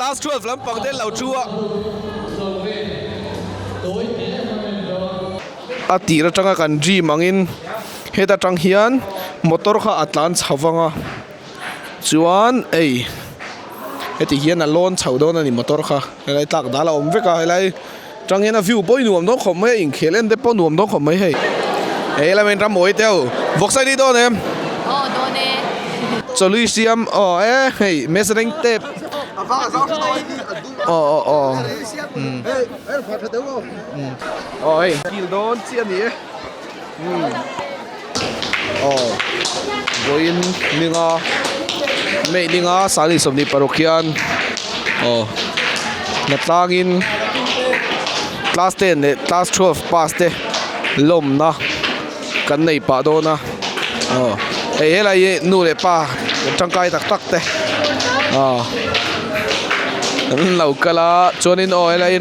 class 12 lam pang den lau chua atira tanga kan ji mangin heta tang hian motor kha atlan chawanga chuan ei heti hian a lon chho don ani motor kha helai tak dala om veka helai tangin a view poi nuam dong khom mai in khelen de po nuam dong khom mai hei helai men ram moi teu voksai đi don em don e solution hei measuring tape hei kil don chi ani goin ninga mei ninga sali somni parokian natangin class 10 ne class 12 pass te lawmna kan nei pa do na helai nu le pa tangkai tak tak te lau kala chuanin helai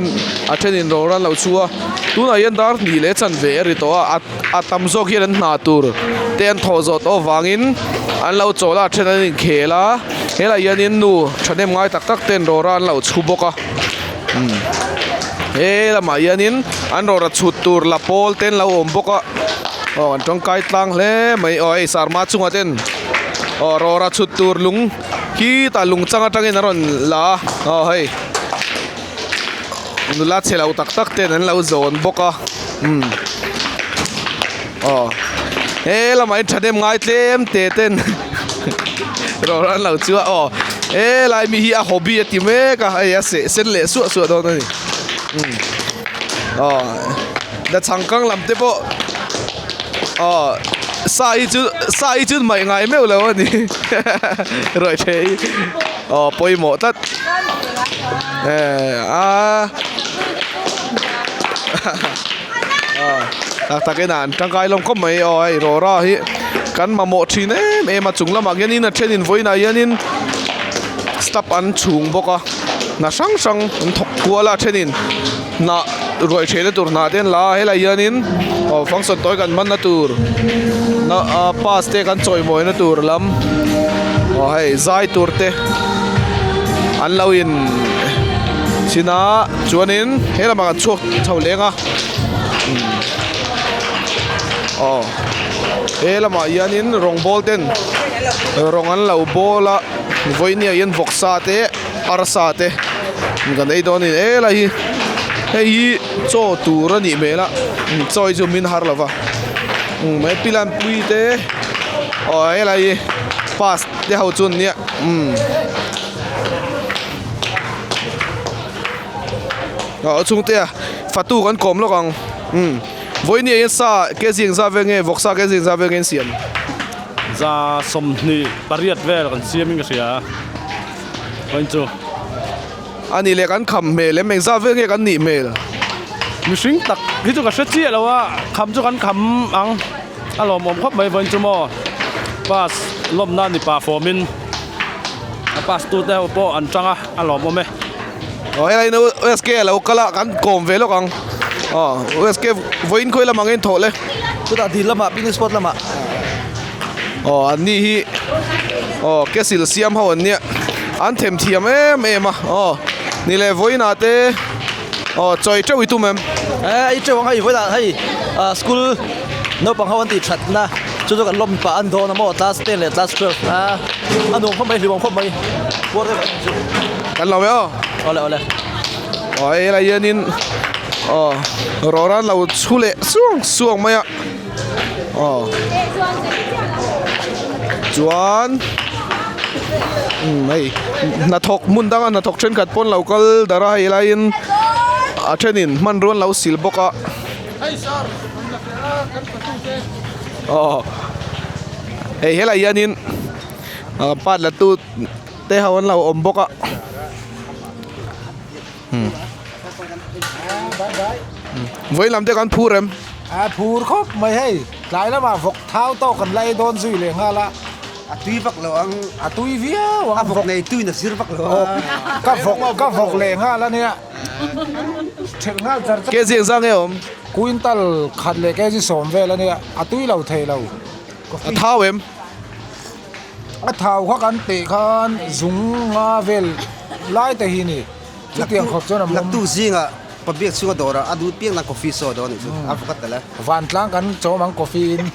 athenin roran lau chua tuna yan dar ni le chan ve ri to atam zok hian na tur ten tho zot o wangin an lau chola thenin khela helai yanin nu thanem ngai tak tak ten roran lau chu boka lama yanin an rora chut tur la pol ten lau om boka an tangkai tlang hle mai ei sarma chunga ten rora chut tur lung ki ta lung changa tangin aron la hei nula chelau tak tak ten an lau zon boka lama thanem ngai tlem te ten roran lau chua lai mi hi a hobby ati me ka ai se sen le su su do ni da changkang lam te po sai chu mai ngai meu lo ni rồi thế poi mo tat ta cái nan tang kai long khom mai oi ro ra hi kan ma mo thin em ma chung lama yanin a thenin voina yanin stop an chung boka na sang sang thok kuala thenin na roi thele tur na den la hela yanin function toy kan man na tur na pass te kan choi moi na tur lam hei zai tur te an lawin sina chuanin hela ma kan chuak chho lenga hela ma yanin rong bol ten rong an lau bola voinia yan voksa te arsa te kan ei don in hela hi hei cho tur ani mela choi chu min har lova mai pilan pui te hela hi pass te hau chun nia chung te fatu kan kom lo kang voinia yan sa ke jing za venge voksa ke jing za venge siam za somni pariat vel kan siamin ka sia kan chu ani le kan kham me le meng za venge kan ni mel mishing tak hi chu ka hrechi lawa kham chu kan kham ang alom om khop mai von chu mo pas lawmna ni pa formin pas tu te po an changa alom om me helai no sk lo kala kan kom ve lo kang sk voin khoi la mangen thole tu ta dil lama picnic spot lama ani hi ke sil siam ho an nia an them thiam em ni le voina te choi choi tu mem ai choi wang hai voi da hai school no pang hawan ti that na chu chu kan lom pa an do na mo class 10 le class 12 anu khom mai liwang khom mai por kan lo me ole la yanin roran lau chule suang maya chuan mai na thok mun danga na thok thren khat pon local dara helain a thenin man ron lau sil boka helai yanin pat la tu te hawan lau om boka với làm thế con phur em phur khóc mày hay lại là mà vọc thao to còn lay đón gì liền ha la tuy vak lo ang tuy vía vok này tuy là sir vak lo các vọc liền ha la nè thằng ha giờ cái gì ra nghe không quintal khát lệ cái gì sổm về la nè tuy lâu thề lâu thao em a thau kha kan te khan zung nga vel lai te hi ni chu tiang khop chon lak tu zinga pabek chu dora adu piang na coffee so do ni afukat tala van tlang kan cho mang coffee in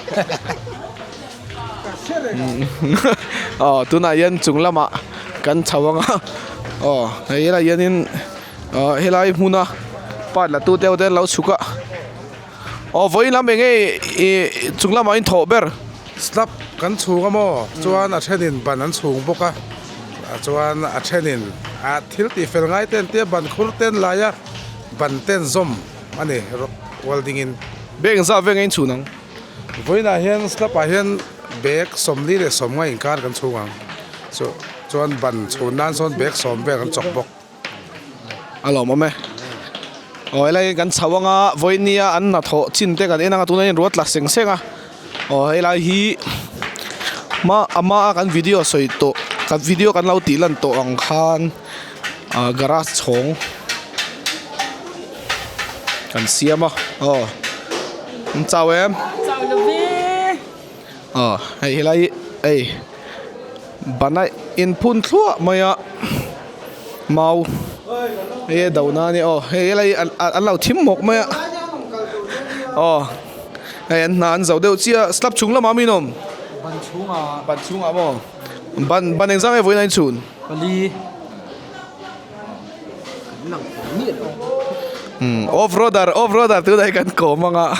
tuna yan chung lama kan chawanga hela yanin helai hmuna pat la tu teu te lo chuka voi lam enge chung lama in thober slap kan chunga mo chuan a thenin ban an chung boka chuan a thenin a thil ti fel ngai ten te ban khur ten laya ban ten zom ani welding in beng za veng in chunang voina hian slap a hian bek somli le som ngai kar kan chunga so chuan ban chun nan son bek som be kan chok bok alo mame lai kan chawanga voinia an na tho chin te kan enanga tunain ruat la seng senga helai hi ama kan video soi to kan video kan lau ti lan to ang khan garage chong kan siama chào em chào Luvi helai banai in phun thua maya mau đầu na ni helai an lau thim mok maya anh nan giàu đều chia slap chúng là má mi nôm ban chung à mo ban anh sang với anh chun Bali off-roader từ đây cần cổ mà ngạ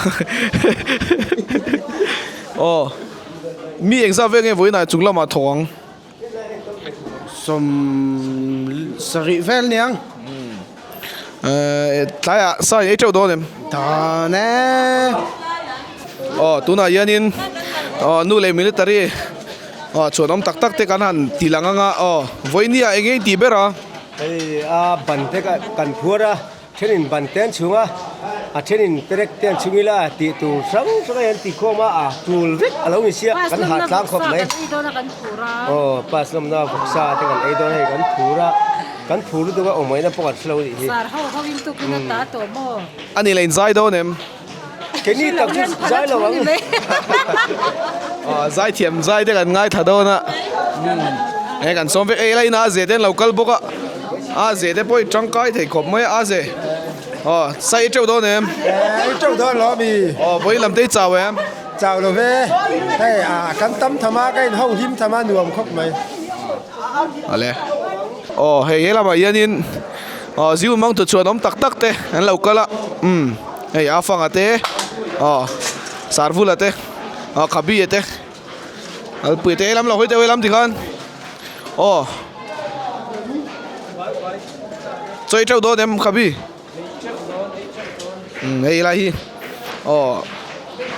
mi anh sang với anh anh chúng là mà thoáng som sari vel niang tại sao ấy châu đó em ta ne tu na yanin nu le military chuan om tak tak te kan han tilanga voinia engei ti bera ei a ban te kan phura thenin ban ten chunga a thenin perek ten chungila ti tu sang sang ti khoma a tul vek alo ni sia kan ha tlang khop mai pas nom na buksa te kan ei don hei kan phuru tu ga omai na pokat slow hi sar ho in tu kuna ta to mo ani lein zai do nem cái này tập trung giải lâu lắm. Giải thiểm giải để gần ngay thật đâu nè. Cái gần xong việc ấy lại na dễ đến local book à dễ để bôi trăng cái thì cọp mấy à dễ. Sai châu đó nè em. châu đó lo mi bôi làm thế chào em. chào rồi về hey kan tâm thama cái hậu him thama nuông khóc mày Lẽ hey là mà yên in ziu mang tụt chuột ông tắc tắc thế anh local á hey afang ate sarvul ate khabi ate al puite lam lo hoite lam tikhan choi chau do dem khabi hey la hi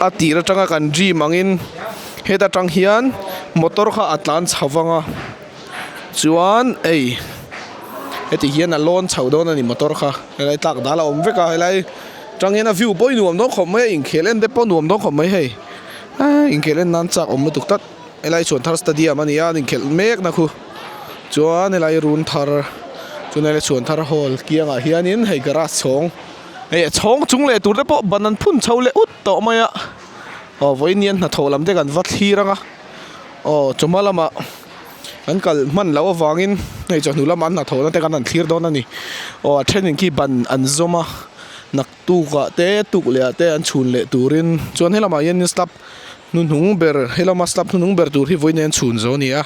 ati ra tanga kan ji mangin heta tang hian motor kha atlan chawanga chuan heti hian a lon chho do na ni motor kha helai tak dala om veka helai trang hian a view poi nuam dong khom mai in khelen de po nuam dong khom mai hei in khelen nan chak om tuk tat helai chuan thar stadium ani a in khel mek na khu chuan helai run thar chuan helai chuan thar hall kianga hian in hei garage chong chong chung le tur de po banan phun chho le ut to maya voinian na tholam de kan vat hi ranga chumalama an kal man lo awangin nei cho hnulam an na thona te kan an thlir don ani thenin ki ban an zoma nak tu ka te tuk le te an chhun le turin chuan helama yen stop Hnuhnawm ber helama stop Hnuhnawm ber tur hi voinian chhun zo ni a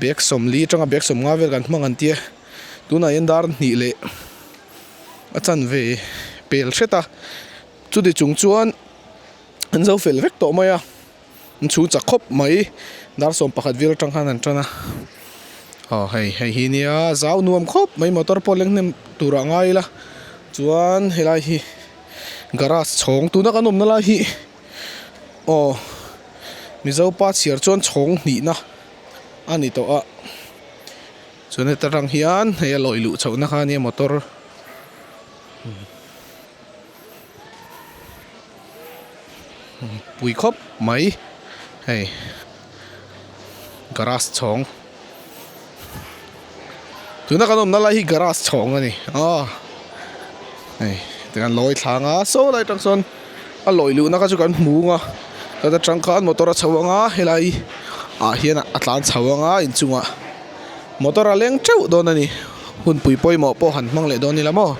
bek som li tanga bek som nga vel kan hmang an tia tuna yen dar ni le achan ve pel theta chudi chung chuan an zo fel vek to maya an chu chakhop mai dar som pakhat vir tang khan an tana hei hi nia zau nuam khop mai motor poleng nem tura ngai la chuan helai hi garage chong tuna kanom na la hi mi zo pa chiar chuan chong ni na ani to a chuan heta rang hian hei loi lu chona kha ni motor pui khop mai hei garage chong tuna kanom na la hi garage chong ani dengan loi thanga so lai tang son a loi lu na ka chu kan hmu nga ta tang khan motor a chawanga helai hian atlan chhawanga in chunga motor a leng cheu don ani hun pui poimo po han mang le don ni lamo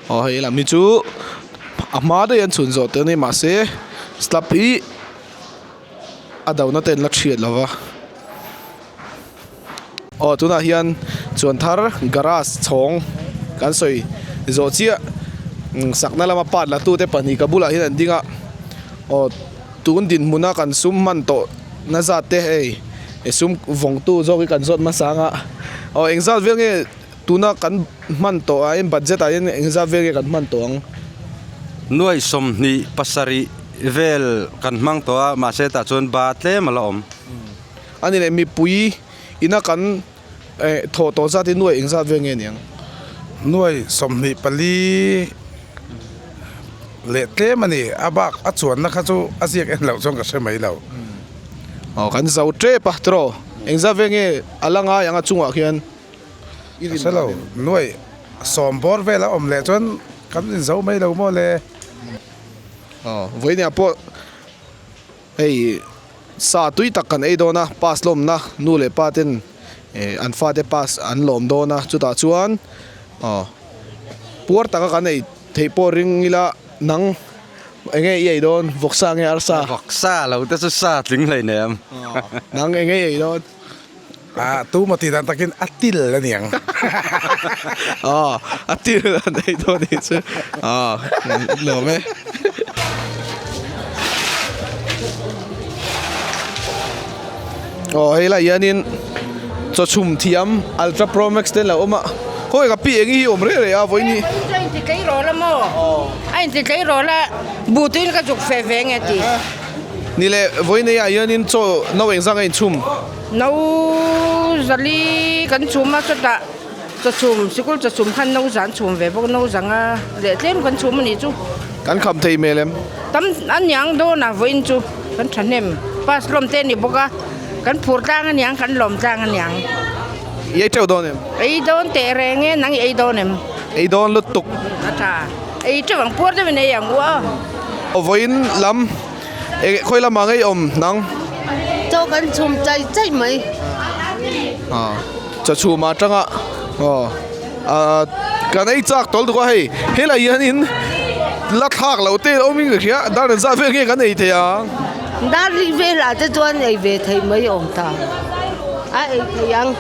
hei la mi chu ama de yan chun zo te ni ma se slap hi adawna ten la thiat lawa tuna hian chuan thar garage chhawng kan soi zo chia sakna lama pat la tu te pani kabula hian an dinga tun din muna kan sum man to na za te hei sum vong tu zo ki kan zot ma sanga engzat vel nge tuna kan man to a em budget a en engzat vel nge kan man to ang nuai som ni pasari vel kan mang to a ma se ta chon ba tle mala om ani le mi pui ina kan tho to za ti nuai engzat vel nge niang nuôi sầm nị pali lệ thế mà nị abak ắt chuẩn nó khá chú asiak en lâu trong cả xe máy lâu kan zau tre pa tro engzat vel nge alanga yang a chunga khian xe lâu nuôi sòm bor về là om lệ chọn cắm lên dấu mấy lâu mò lệ với nhà po hey sa tui tak kan ei dona pass lom na nu le paten an fa te pass an lom dona chuta chuan puar taka kan ei theipo ring ila nang enge ei don voksa nge arsa voksa lo ta sa tling lai nem nang enge ei don tu mà thì đàn takin atil là niang atil an ei don ni chu lo me hei la yanin cho chum thiam ultra pro max ten la oma hoi ka pi engi om re a voi ni anh thì cái rồi là mò anh thì cái rồi là bù tin cái chục phê phê nghe thì ni le voi ni a yanin cho no eng sang ein chum nấu zali cái chum mà cho chum sikul cho chum khăn nấu rán chum về bốc nấu rán à để thêm cái chum này chú kan kham thei melem tấm anh nhang đâu na với chú cái thằng em pas lom tên này bốc à cái phur tang anh nhang cái lom tang anh nhang ye teu don em ấy đâu tệ rồi nghe nắng ấy đâu em ei don lutuk à ấy chứ bằng phur đấy này yang quá voin lam khoi lam ma ngai om nang cho cái chum chạy chạy mấy cho chu ma tanga kan ei chak tol du ko hei hela yanin la thak lo te oming ga khia dan za ve nge kan ei the ya đã đi về là cho anh ấy về thấy mấy ông ta ấy thấy anh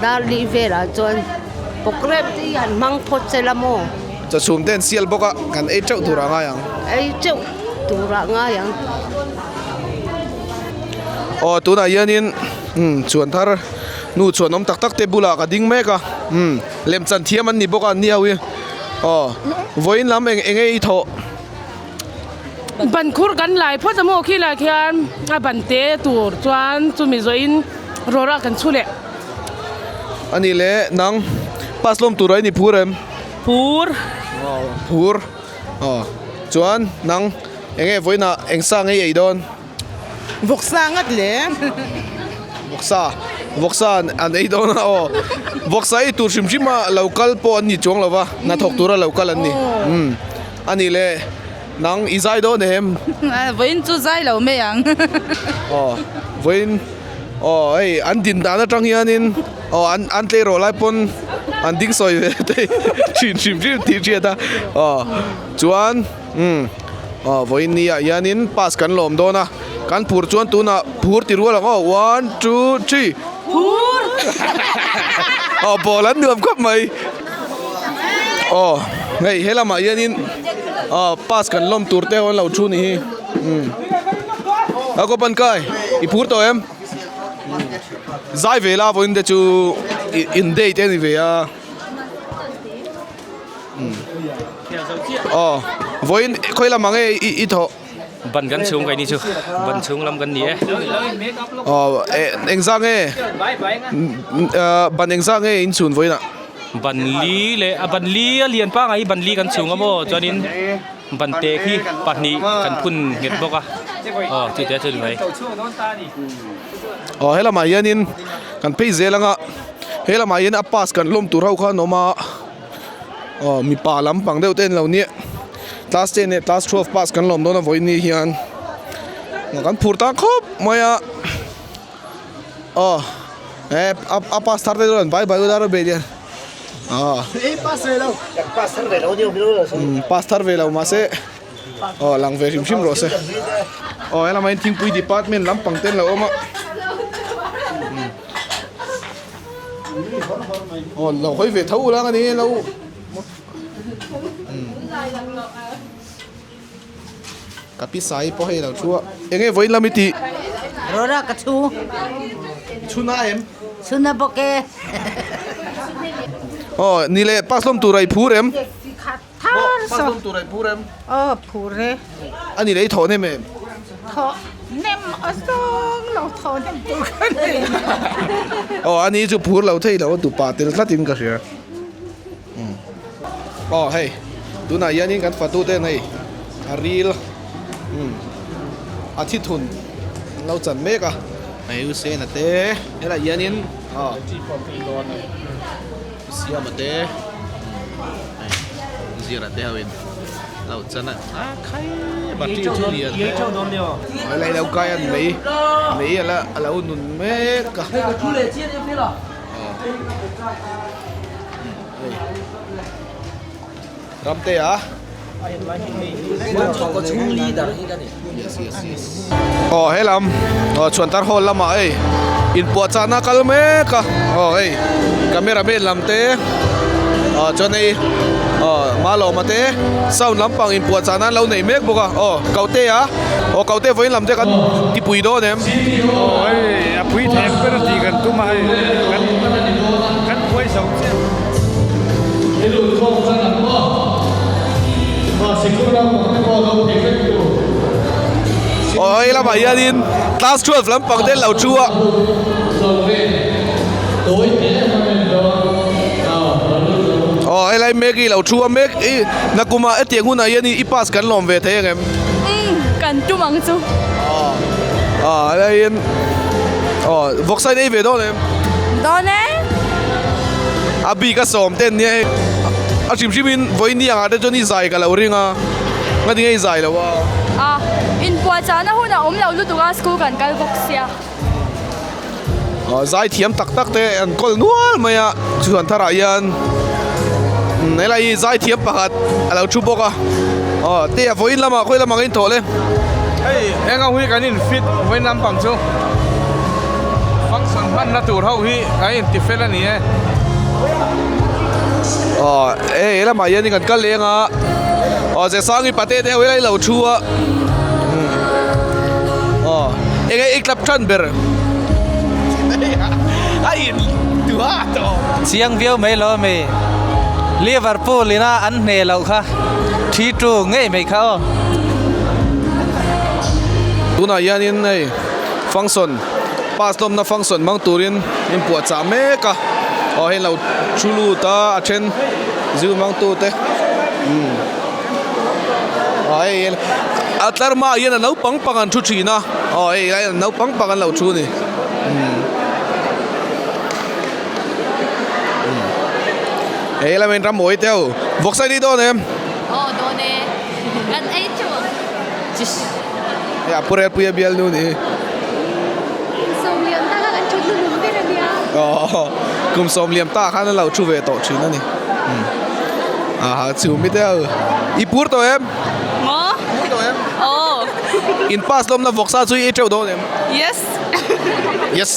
đã đi về là cho anh bốc rep thì anh mang phốt xe làm mồ cho chum ten sial boka kan ei chau tu ra nga yang ấy chịu tụ ra ngay anh tu na yanin chuan thar nu chuan om tak tak te bula ka ding me ka lem chan thiam an ni boka ni awi voin lam enge tho ban khur kan lai pho jamo khi la khian a ban te tur chuan chumi zoin rora kan chule ani le nang paslom turai ni phurem phur chuan nang enge voina engsa nge ei don voksa ngat le voksa an ei don voksa i tur shimshima local po an ni chong lawa na thok tura local an ni ani le nang izai don hem voin chu zai lo me yang voin ei an din da na tang hianin an tle ro lai pon an ding soi te shim ti chi ta chuan voin ni ya yanin pas kan lom dona kan phur chuan tuna phur ti rual 1 2 3 phur bolan nuam khop mai ngei hela ma yanin pas kan lom tur te on lo thu ni hi ako pan kai I phur to em zai vela voin de chu in date anyway voin khoi la mangai I tho bắn gắn xuống cái này chứ bắn xuống làm gần nhé anh sang nghe bắn anh sang nghe in xuống với nè bắn lý lệ bắn lý liền pa ngay bắn lý gắn xuống á mô cho nên bắn tê khi bắn nhị cần phun nhiệt bốc à thì thế thôi vậy hết là mày yên in cần pay dễ lắm ạ hết là mày yên pass cần lom tur hậu khan nó mà mi pa lắm bằng đều tên lâu nhé class 10 class 12 pass kan lom dona voin ni hian kan phurta khop maya pastor te don bai bai udaro be dia pastor ve lo ma se lang ve sim sim ro se ela main thing pui department lam pang ten lo oma lo khoi ve thau la ni lo kapi sai po he lo chua enge voi lamiti Rora ka chu. chuna em Chuna boke. nile paslom turai phurem Thar so. paslom turai phurem Phure. ani lei thone me Tho. Nem asong lo tho nem tu kan. ani chu phur lo thei lo tu pa tel tlatin ka sia hey tu na yanin kan fatu te nei aril athi thun lo chan me ka ai u se na te ela yanin sia ma te zira te hawin lo chan na khai ba ti chu lian Ye chau don leo. lai lo kai an mei ala lo nun me ka Chu le chia đi phía nào. ramte a Có chung ly dar hi kan ni. helam chuan tar hol lama ei in po chana kalme ka ei camera me lamte chuan ei malo mate sound lampang in po chana lo nei mek boka kaute a kaute voin lamte kan ti pui do nem Ôi, à quý thêm cái gì gần tu mà gần quay sống chứ. la ba yanin class 12 lampang te lo chua lai meki lo chua mek nakuma etiangun a yani ipas kan lom ve the ngem Kan tu mang chu. lai voksai nei ve do nem Đó nè. abi ka som ten ni a chim chimin voini anga de joni zai ka lo ringa ngadi ngai zai lo wa In qua cha na Hnuhnawm lo lutuk a school kan kal bok sia. zai thiam tak tak te an kol nual maya chuan thara yan nei lai zai thiam pakhat alo chu boka te a voin lama khoi lama in thole Hey, em không huy cái nhìn fit với năm bằng chứ. Function hắn là tụt hậu hi cái nhìn tiếp là nè. la ma yan kan kal lenga je sangi pate te hoi lai lo chua enge iklap than ber ai tu ha to Chiang view mấy lo mày. Liverpool lina ăn nè lâu kha. Thi tru ngay mày khao. tuna yanin nei function paslom na function mang turin in pu cha me ka hen lo chulu ta achen ziu mang tu te atlar ma yan lo pang pangan thu china lai lo pang pangan lo chu ni la men ram moi teo voksai di do nem Đó nè. Kan ai chu. ya pure puya bial nu ni Som lian ta kan chu lu be ra bia. kum som liam ta khan lo chu ve to china ni chu mi teo I pur to em Mo. to em Oh. in pas lom na voksa chu I treu do nem Yes. yes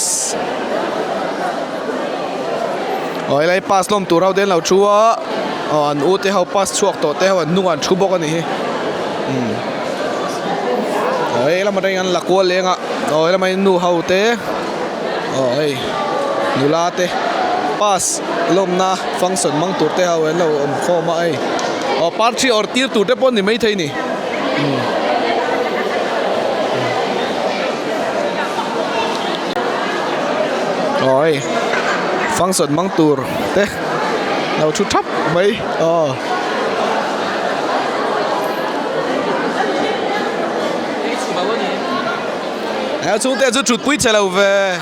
lai pas lom tu rau den lo chua an u te hau pas chuak to te hau an nungan thu bok ani la ma dai an la ko lenga la mai nu hau te nu la te pas lom na function mang tur te hau en lo om kho ma ai parchi or tir tu te pon ni mai thei ni function mang tur te nào chút thấp mấy chúng ta chút quý trở lại về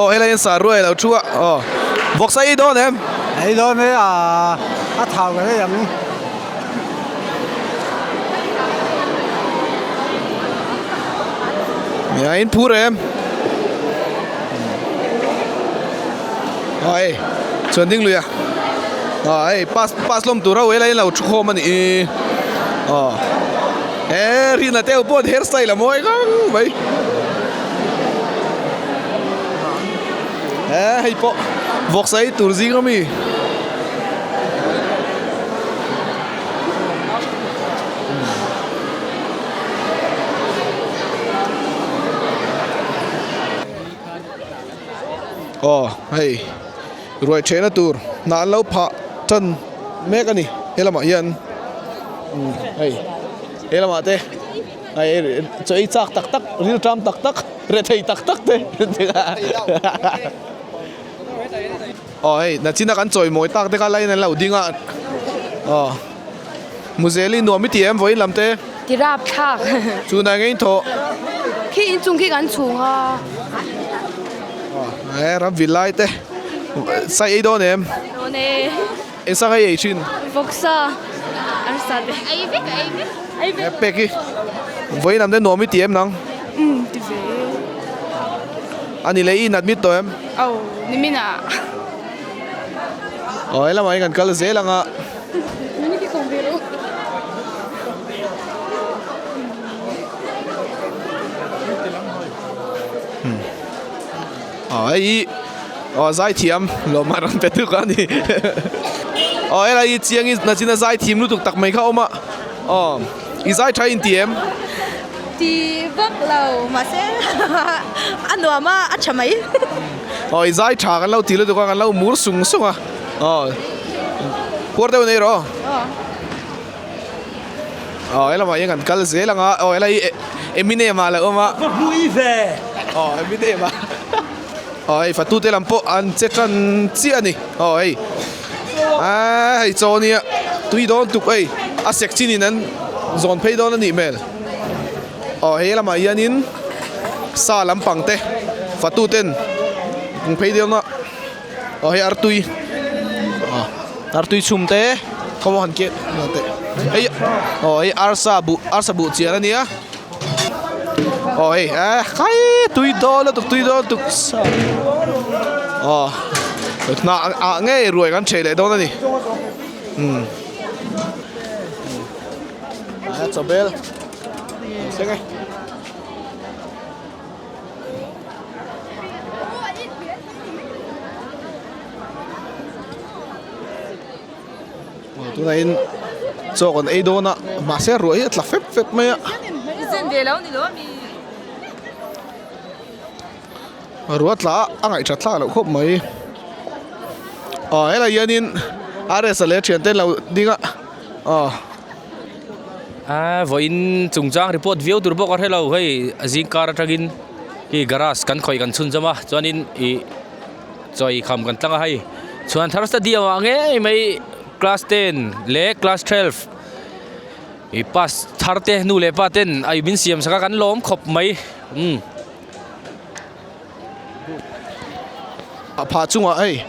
hay là xả ruồi là chua vọc say đó em Ấy đó mới à thảo cái nhà in phu em rồi chuẩn đinh lùi à rồi pass lom tu rau ấy là khô mà nị ri na teo po hairstyle là mỗi con vậy hay po vok sai tur gì không mi hay rồi chế na tur na lâu pha chân mấy cái này hay là mọi hiện hay là mọi thế hay chơi chắc tắc tắc real time tắc tắc rồi thầy tắc tắc thế hay na chỉ là cái chơi mỗi tắc thế cái này là lâu đi ngã Muzeli nuông mi tiệm với làm thế đi rap thắc chú này ngay thọ khi in chung khi gắn chung à rap vilai thế sai ấy đó nè nè em sang cái gì chuyện phục sa anh sa đấy ai biết Peki với làm thế nuông mi tiệm nắng đi về anh ấy lấy nát mít thôi em ni mình à ấy là mấy ngàn cái dễ là ngã mình đi công việc rồi ấy giải thiam lo mà làm thế được anh đi ấy là chiang is na chính là giải thiam lutuk tắc mấy khâu mà giải trái in tiệm đi vấp lầu mà sẽ ăn đồ mà ăn chả mấy giải trả cái lâu thì lutuk cái lâu mua sung sung à quarter này rồi ấy là mấy ngàn cái dễ là ngã ấy là emine mà là mà vui về emine mà phải tu te làm po ăn chết chân chia nè hay cho nè tui đó tục ấy sek chi nên zone pay đó là nị mel hay là mà yên sa làm bằng te phải tu ten cũng pay đó nó hay artui chum te không hẳn kia hay arsa bu chia là nè cái tui đó là tui đó tục na nghe rồi gan chơi lại đó nè cho bel xem ngay tụi này cho còn ấy đó nè mà sẽ rồi là phép mấy ạ ruột là anh ấy chặt là khóc mấy ấy là yên in ở sẽ lấy chuyện tên là đi ngã với in chung trang report view từ bốc ở đây lâu hay zin car tragin cái garage kan khoi kan chun jama cho nên choi kham kan tang hay chuan thar sta dia wa nge mai class 10 le class 12 pass thar te nu le pa ten ai bin siam saka kan lom khop mai phá chung ấy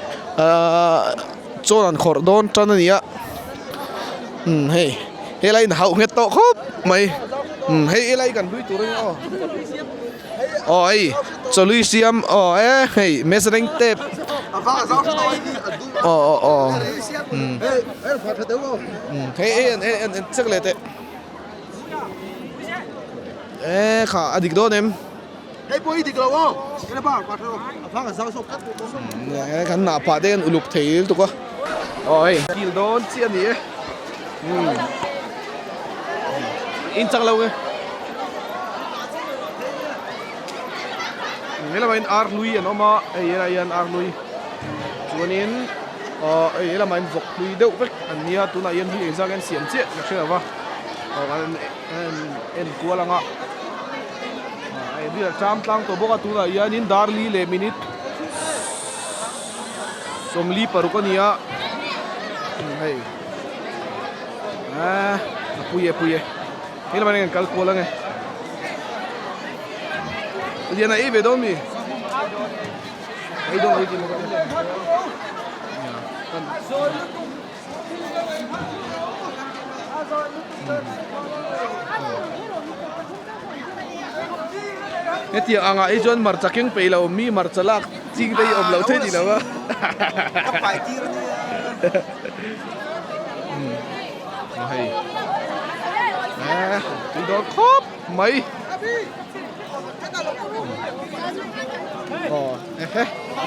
cho lần khổ đón cho nên nhá hey lại hậu hết to khóc mày hey lại gần đuôi tụi nó ấy cho lui xiêm hey measuring tape hey chắc là thế khá adik đó em cái nạp phá đen lục thấy tụi con kêu đón chiên gì in chắc lâu nghe nghĩa là mình ar lui nó mà ấy là yên ar lui cho nên ấy là mình vọc lui đâu vậy anh nia tụi này yên lui ra cái xiên chết được chưa vậy anh cua là ngã bây giờ trăm tăng tổ bốc tụi này yên dar li le minute som li paru con nia hay puye ini mana yang kalkul lagi dia na ibe domi ai dong lagi cái tiệc anh ấy chọn mar chắc kinh pay lâu mi mar chalak chinh đây om lâu thế gì đâu á phải chi hay tụi đó khóc mấy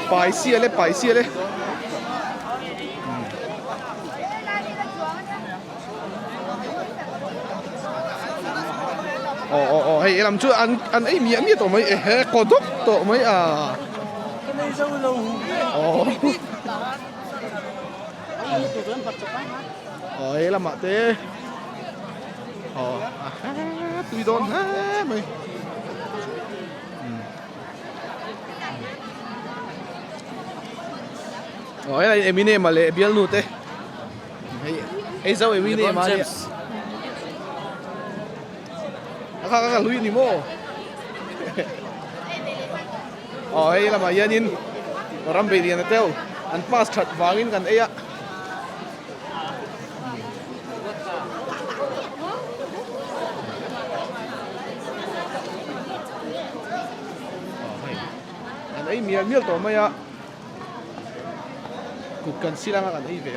bài xia đấy hay làm chú ăn ấy miệng tổ mấy có đúc tổ mấy à cái này sâu lâu hay làm mặt thế tùy đón ha mày cái này Eminem mà lệ biếng nút thế ấy sao Eminem mà kakak lui ni mo ấy là mà yên in ram về điện teo anh pass thật vangin kan ấy anh ấy miếng tổ mày cục cần xí lang anh ấy về